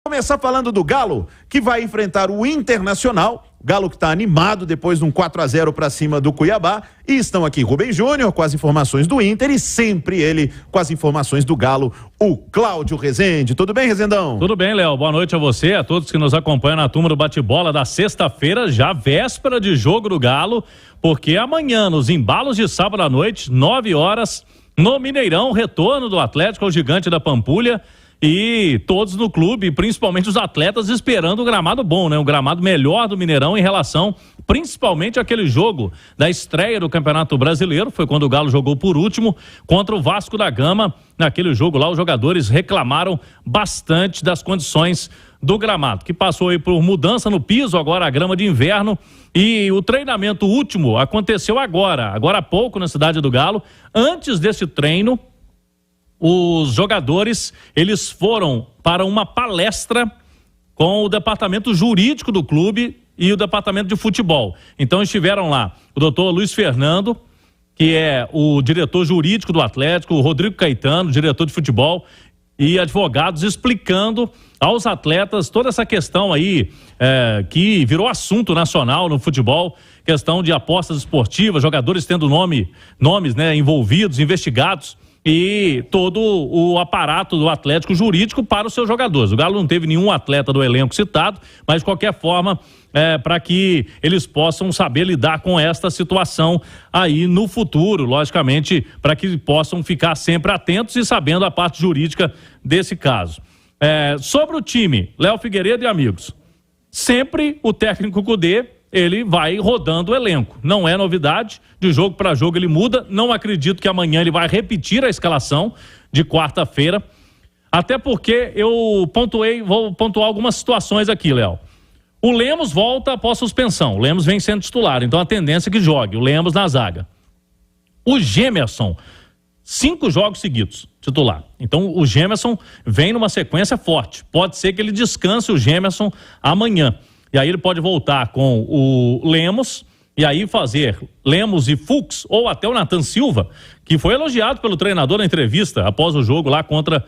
Começar falando do Galo, que vai enfrentar o Internacional. O Galo que está animado depois de um 4-0 para cima do Cuiabá. E estão aqui Rubem Júnior com as informações do Inter e sempre ele com as informações do Galo, o Cláudio Rezende. Tudo bem, Rezendão? Tudo bem, Léo. Boa noite a você, a todos que nos acompanham na turma do bate-bola da sexta-feira, já véspera de jogo do Galo, porque amanhã, nos embalos de sábado à noite, 9 horas, no Mineirão, retorno do Atlético ao Gigante da Pampulha. E todos no clube, principalmente os atletas, esperando um gramado bom, né? Um gramado melhor do Mineirão em relação, principalmente àquele jogo da estreia do Campeonato Brasileiro, foi quando o Galo jogou por último contra o Vasco da Gama. Naquele jogo lá, os jogadores reclamaram bastante das condições do gramado, que passou aí por mudança no piso, agora a grama de inverno, e o treinamento último aconteceu agora há pouco na cidade do Galo. Antes desse treino, os jogadores, eles foram para uma palestra com o departamento jurídico do clube e o departamento de futebol. Então estiveram lá o doutor Luiz Fernando, que é o diretor jurídico do Atlético, o Rodrigo Caetano, diretor de futebol, e advogados explicando aos atletas toda essa questão aí que virou assunto nacional no futebol, questão de apostas esportivas, jogadores tendo nomes, né, envolvidos, investigados, e todo o aparato do Atlético jurídico para os seus jogadores. O Galo não teve nenhum atleta do elenco citado, mas de qualquer forma, para que eles possam saber lidar com esta situação aí no futuro, logicamente, para que possam ficar sempre atentos e sabendo a parte jurídica desse caso. Sobre o time, Léo Figueiredo e amigos, sempre o técnico Cudê, ele vai rodando o elenco. Não é novidade, de jogo para jogo ele muda. Não acredito que amanhã ele vai repetir a escalação de quarta-feira. Até porque vou pontuar algumas situações aqui, Léo. O Lemos volta após suspensão. O Lemos vem sendo titular, então a tendência é que jogue. O Lemos na zaga. O Gemerson, 5 jogos seguidos, titular. Então o Gemerson vem numa sequência forte. Pode ser que ele descanse o Gemerson amanhã. E aí ele pode voltar com o Lemos, e aí fazer Lemos e Fux, ou até o Nathan Silva, que foi elogiado pelo treinador na entrevista após o jogo lá contra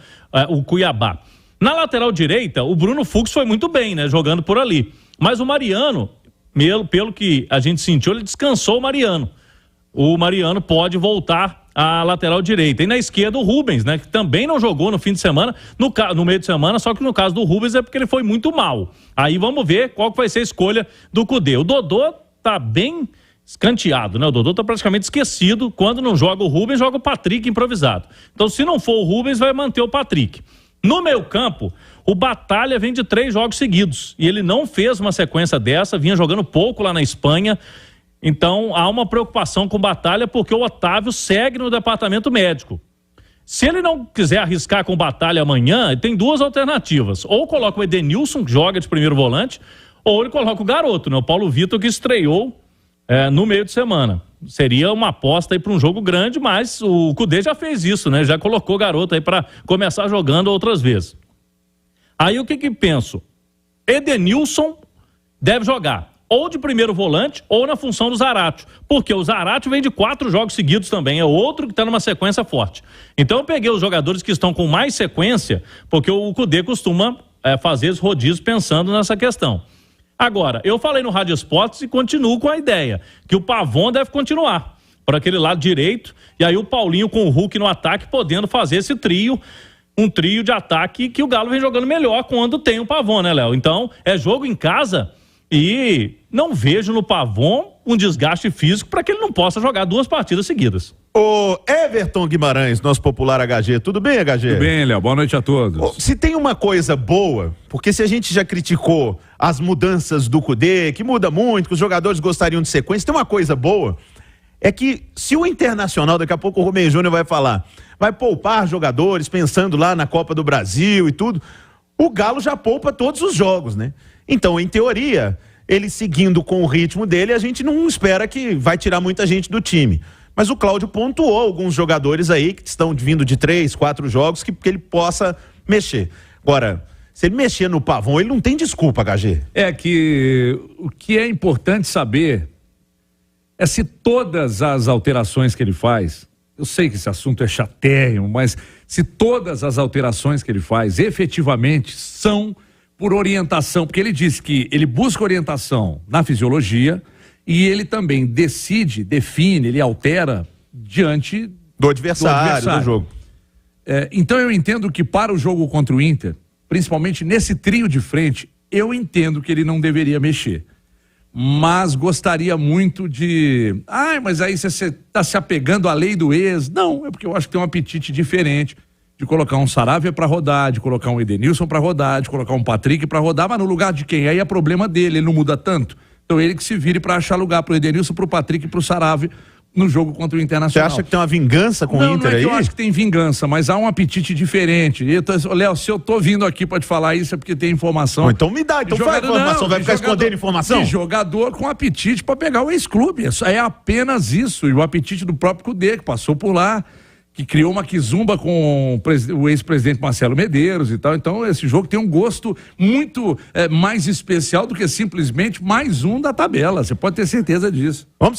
o Cuiabá. Na lateral direita, o Bruno Fux foi muito bem, né, jogando por ali. Mas o Mariano, pelo que a gente sentiu, ele descansou o Mariano. O Mariano pode voltar à lateral direita. E na esquerda o Rubens, né, que também não jogou no fim de semana, no meio de semana, só que no caso do Rubens é porque ele foi muito mal. Aí vamos ver qual que vai ser a escolha do Cudê. O Dodô tá bem escanteado, né? O Dodô tá praticamente esquecido. Quando não joga o Rubens, joga o Patrick improvisado. Então se não for o Rubens, vai manter o Patrick. No meio campo, o Batalha vem de 3 jogos seguidos. E ele não fez uma sequência dessa, vinha jogando pouco lá na Espanha. Então há uma preocupação com o Batalha porque o Otávio segue no departamento médico. Se ele não quiser arriscar com o Batalha amanhã, ele tem 2 alternativas. Ou coloca o Edenilson, que joga de primeiro volante, ou ele coloca o garoto, né? O Paulo Vitor, que estreou no meio de semana. Seria uma aposta aí para um jogo grande, mas o Cudê já fez isso, né? Já colocou o garoto aí para começar jogando outras vezes. Aí o que penso? Edenilson deve jogar ou de primeiro volante, ou na função do Zaratio. Porque o Zaratio vem de 4 jogos seguidos também, é outro que está numa sequência forte. Então eu peguei os jogadores que estão com mais sequência, porque o Cudê costuma fazer os rodízios pensando nessa questão. Agora, eu falei no Rádio Esportes e continuo com a ideia, que o Pavon deve continuar por aquele lado direito, e aí o Paulinho com o Hulk no ataque, podendo fazer esse trio, um trio de ataque que o Galo vem jogando melhor quando tem o Pavon, né, Léo? Então, é jogo em casa. E não vejo no Pavon um desgaste físico para que ele não possa jogar 2 partidas seguidas. O Everton Guimarães, nosso popular HG. Tudo bem, HG? Tudo bem, Léo. Boa noite a todos. Se tem uma coisa boa, porque se a gente já criticou as mudanças do Cudê, que muda muito, que os jogadores gostariam de sequência, tem uma coisa boa, é que se o Internacional, daqui a pouco o Rubem Júnior vai falar, vai poupar jogadores pensando lá na Copa do Brasil e tudo, o Galo já poupa todos os jogos, né? Então, em teoria, ele seguindo com o ritmo dele, a gente não espera que vai tirar muita gente do time. Mas o Cláudio pontuou alguns jogadores aí que estão vindo de 3, 4 jogos que ele possa mexer. Agora, se ele mexer no Pavon, ele não tem desculpa, HG. É que o que é importante saber é se todas as alterações que ele faz, eu sei que esse assunto é chatérrimo, mas se todas as alterações que ele faz efetivamente são por orientação, porque ele disse que ele busca orientação na fisiologia e ele também define, ele altera diante do adversário do jogo. Então eu entendo que para o jogo contra o Inter, principalmente nesse trio de frente, eu entendo que ele não deveria mexer. Mas gostaria muito de... mas aí você está se apegando à lei do ex. Não, é porque eu acho que tem um apetite diferente de colocar um Saravia para rodar, de colocar um Edenilson para rodar, de colocar um Patrick para rodar, mas no lugar de quem? Aí é problema dele, ele não muda tanto. Então ele que se vire para achar lugar pro Edenilson, pro Patrick e pro Saravia no jogo contra o Internacional. Você acha que tem uma vingança com o Inter aí? Não, eu acho que tem vingança, mas há um apetite diferente. Léo, se eu tô vindo aqui pra te falar isso é porque tem informação. Então me dá, então faz a informação, vai ficar escondendo informação? De jogador com apetite pra pegar o ex-clube, é apenas isso, e o apetite do próprio Cudê, que passou por lá, que criou uma quizumba com o ex-presidente Marcelo Medeiros e tal. Então esse jogo tem um gosto muito mais especial do que simplesmente mais um da tabela, você pode ter certeza disso. Vamos